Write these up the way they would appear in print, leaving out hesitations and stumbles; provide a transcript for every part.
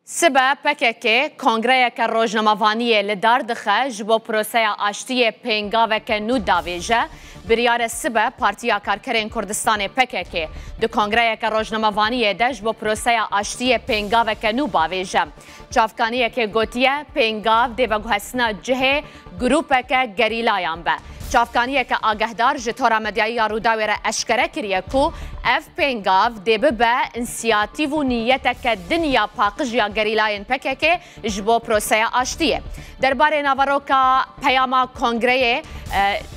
سبا پککی کنگره‌یک روزنامه‌وانی لدار دخه جبو پروسه آشتی پنگاوک نو داویجه بریار سبا پارتیا کارکرین کردستان پککی دو کنگره‌یک روزنامه‌وانی ده جبو پروسه آشتی پنگاوک نو باویجه چافکانی که گوتیه پنگاو دیوگوهسنا جه گروپک گریلایان به چافکانی که آگهدار جتورا مدیایی روداوی را اشکره کریه کو اف پنگاو دیبه به انسیاتیو و نیتک دنیا پاقجیا گریلاین پکه جبو پروسه آشتیه درباره نواروکا پیاما کنگره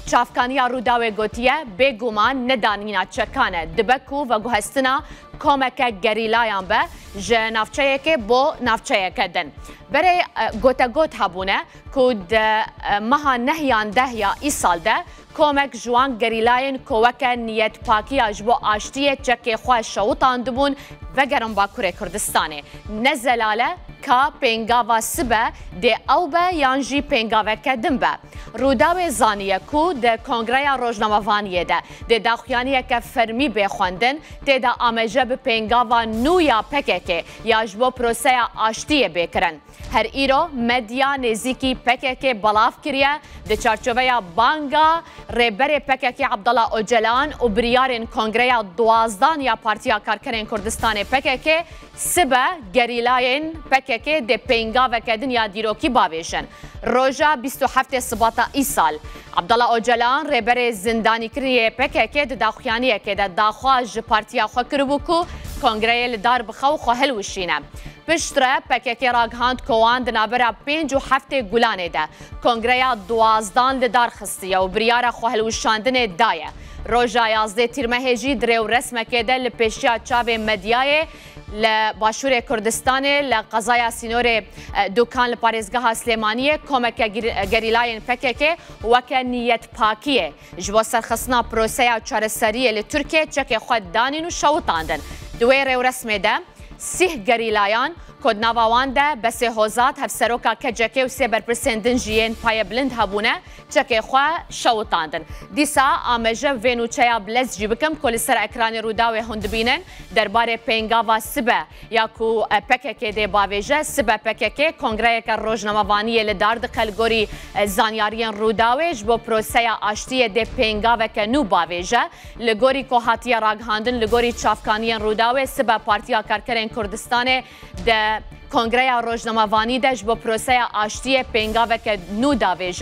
چافکانی روداوی گوتیه بگومان ندانینا چکانه دبکو و گوهستنا کمک گریلایان به جه نافچه که با نافچه کدن برای گوت هبونه کود مها نهیان ده یا ای سال ده کمک جوان گریلاین کوک نیت پاکی اجبو آشتی چک خواه شوطان دبون و گرم باکور کردستانه نزلاله که پنگاوا سبه ده او به یانجی پنگاوه کدن به روداوی زانیه کو ده کنگره روزنامه‌وانی ده داخویانیه که فرمی بخوندن ده آمجه به پنگاوا نویا پکه یا جبو پروسه آشتی بکرن هر ایرو مدیا نزیکی پکه بلاف کریه ده چارچوه بانگا ریبر پکه عبدالله اوجلان و بریارین کنگره دوازدان یا پارتیا کارکرین کردستان پکه سبه گریلاین پکه ده پنگاوه کدن یا دیروکی باویشن روژا 27 سباتا ای سال عبدالله اوجلان ریبر زندانی کریه پکه ده داخویانیه که ده داخواج پارتیا خو کربو کو کنگره لدار بخو خو هلوشینه پشتره پکه راگهاند کوان دنابرا 57 گلانه ده کنگره دوازدان لدار خستیه و بریار خو هلوشاندن دایه روژا 11 تیرمهجی دریو رسمه ده لپیشیا چاو مدیای لباشور کردستان لقضايا سينور دوكان لپاريزگاه سليمانيه كومك گريلاين پکه وك نيت پاكيه جبو سرخصنا پروسيا چارسريه لتركيا چك خود دانين و شوطاندن دوير رسمه ده سه گریلایان کد نواوان ده بس هوزات هف سروکا کجکه و سیبر پرسندن جیین پای بلند هبونه چکه خواه شوطاندن دیسا آمجه وینوچیا بلز جیبکم کل سر اکران روداوی هندبینن درباره پنگاوا سبه یا کو پکه ده باویجه سبه پکه کنگره که روزنامه‌وانی لدارد قلگوری زانیارین روداوی جبو پروسه آشتی ده پنگاوا که نو باویجه لگوری که هاتیه راگهاندن لگوری چافکانین روداوی سبه پارتیا کارکرین کردستان ده کنگره روزنامه‌وانی ده جبو پروسه آشتی پنگاوا که نو داویجه